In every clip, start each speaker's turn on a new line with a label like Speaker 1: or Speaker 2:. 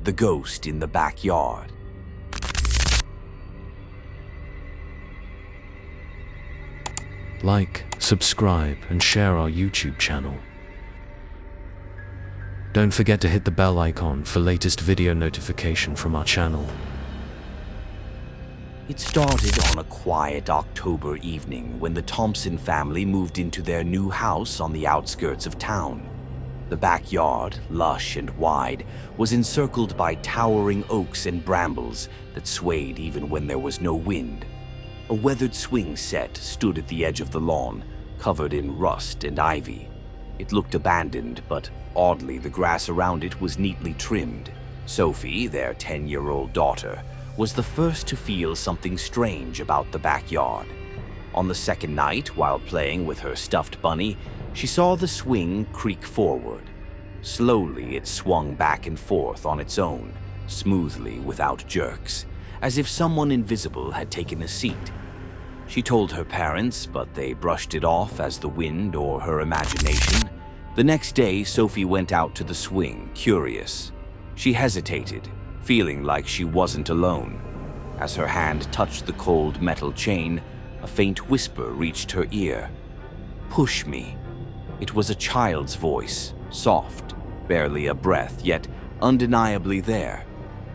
Speaker 1: The Ghost in the Backyard.
Speaker 2: Like, subscribe, and share our YouTube channel. Don't forget to hit the bell icon for latest video notification from our channel.
Speaker 1: It started on a quiet October evening when the Thompson family moved into their new house on the outskirts of town. The backyard, lush and wide, was encircled by towering oaks and brambles that swayed even when there was no wind. A weathered swing set stood at the edge of the lawn, covered in rust and ivy. It looked abandoned, but oddly the grass around it was neatly trimmed. Sophie, their 10-year-old daughter, was the first to feel something strange about the backyard. On the second night, while playing with her stuffed bunny, she saw the swing creak forward. Slowly, it swung back and forth on its own, smoothly without jerks, as if someone invisible had taken a seat. She told her parents, but they brushed it off as the wind or her imagination. The next day, Sophie went out to the swing, curious. She hesitated, feeling like she wasn't alone. As her hand touched the cold metal chain, a faint whisper reached her ear. "Push me." It was a child's voice, soft, barely a breath, yet undeniably there.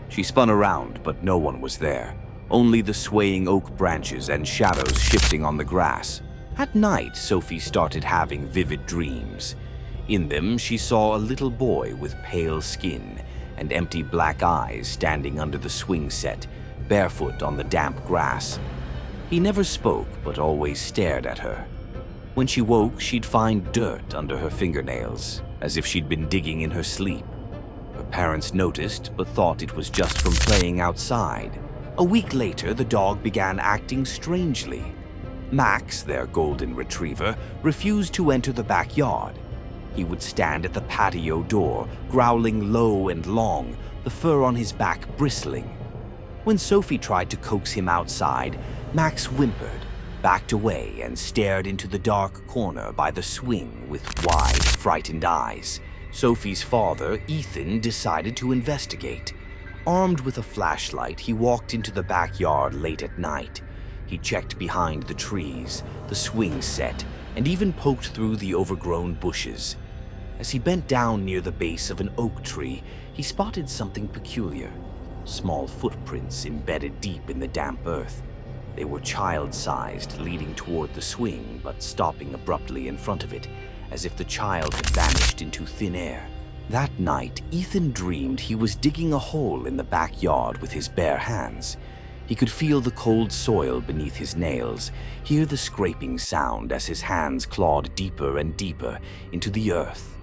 Speaker 1: She spun around, but no one was there, only the swaying oak branches and shadows shifting on the grass. At night, Sophie started having vivid dreams. In them, she saw a little boy with pale skin and empty black eyes standing under the swing set, barefoot on the damp grass. He never spoke, but always stared at her. When she woke, she'd find dirt under her fingernails, as if she'd been digging in her sleep. Her parents noticed, but thought it was just from playing outside. A week later, the dog began acting strangely. Max, their golden retriever, refused to enter the backyard. He would stand at the patio door, growling low and long, the fur on his back bristling. When Sophie tried to coax him outside, Max whimpered, backed away, and stared into the dark corner by the swing with wide, frightened eyes. Sophie's father, Ethan, decided to investigate. Armed with a flashlight, he walked into the backyard late at night. He checked behind the trees, the swing set, and even poked through the overgrown bushes. As he bent down near the base of an oak tree, he spotted something peculiar. Small footprints embedded deep in the damp earth. They were child-sized, leading toward the swing, but stopping abruptly in front of it, as if the child had vanished into thin air. That night, Ethan dreamed he was digging a hole in the backyard with his bare hands. He could feel the cold soil beneath his nails, hear the scraping sound as his hands clawed deeper and deeper into the earth.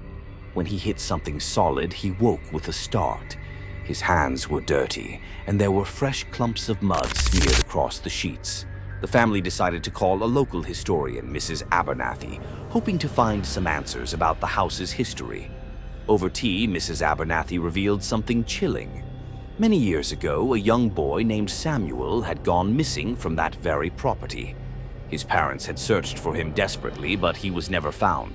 Speaker 1: When he hit something solid, he woke with a start. His hands were dirty, and there were fresh clumps of mud smeared across the sheets. The family decided to call a local historian, Mrs. Abernathy, hoping to find some answers about the house's history. Over tea, Mrs. Abernathy revealed something chilling. Many years ago, a young boy named Samuel had gone missing from that very property. His parents had searched for him desperately, but he was never found.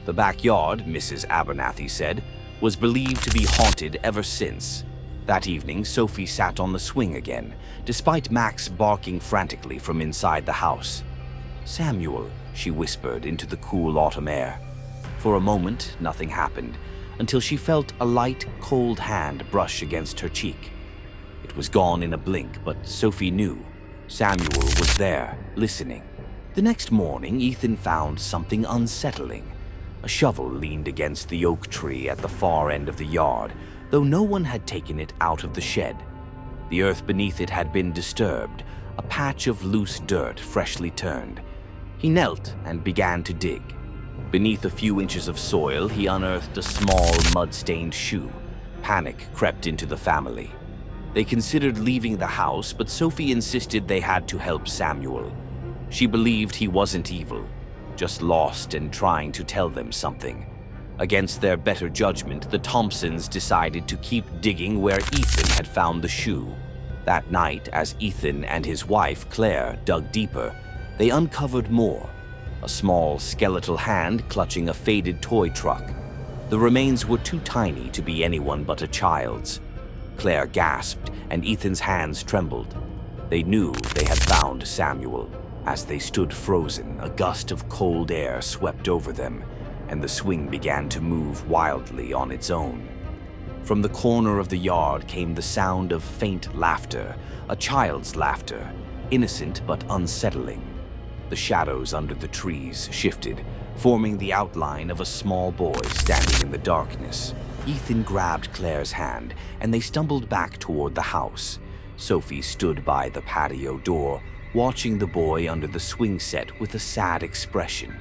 Speaker 1: The backyard, Mrs. Abernathy said, was believed to be haunted ever since. That evening, Sophie sat on the swing again, despite Max barking frantically from inside the house. "Samuel," she whispered into the cool autumn air. For a moment, nothing happened, until she felt a light, cold hand brush against her cheek. It was gone in a blink, but Sophie knew. Samuel was there, listening. The next morning, Ethan found something unsettling. A shovel leaned against the oak tree at the far end of the yard, though no one had taken it out of the shed. The earth beneath it had been disturbed, a patch of loose dirt freshly turned. He knelt and began to dig. Beneath a few inches of soil, he unearthed a small, mud-stained shoe. Panic crept into the family. They considered leaving the house, but Sophie insisted they had to help Samuel. She believed he wasn't evil, just lost and trying to tell them something. Against their better judgment, the Thompsons decided to keep digging where Ethan had found the shoe. That night, as Ethan and his wife, Claire, dug deeper, they uncovered more. A small, skeletal hand clutching a faded toy truck. The remains were too tiny to be anyone but a child's. Claire gasped, and Ethan's hands trembled. They knew they had found Samuel. As they stood frozen, a gust of cold air swept over them, and the swing began to move wildly on its own. From the corner of the yard came the sound of faint laughter, a child's laughter, innocent but unsettling. The shadows under the trees shifted, forming the outline of a small boy standing in the darkness. Ethan grabbed Claire's hand, and they stumbled back toward the house. Sophie stood by the patio door, watching the boy under the swing set with a sad expression.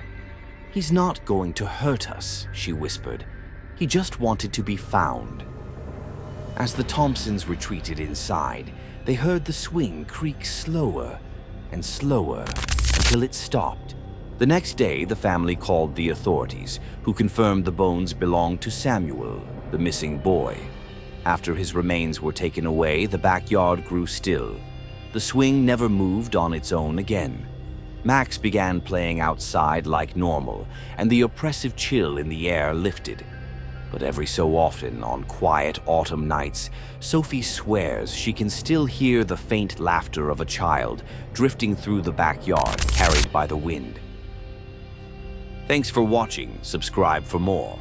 Speaker 1: "He's not going to hurt us," she whispered. "He just wanted to be found." As the Thompsons retreated inside, they heard the swing creak slower and slower until it stopped. The next day, the family called the authorities, who confirmed the bones belonged to Samuel, the missing boy. After his remains were taken away, the backyard grew still. The swing never moved on its own again. Max began playing outside like normal, and the oppressive chill in the air lifted. But every so often, on quiet autumn nights, Sophie swears she can still hear the faint laughter of a child drifting through the backyard, carried by the wind. Thanks for watching. Subscribe for more.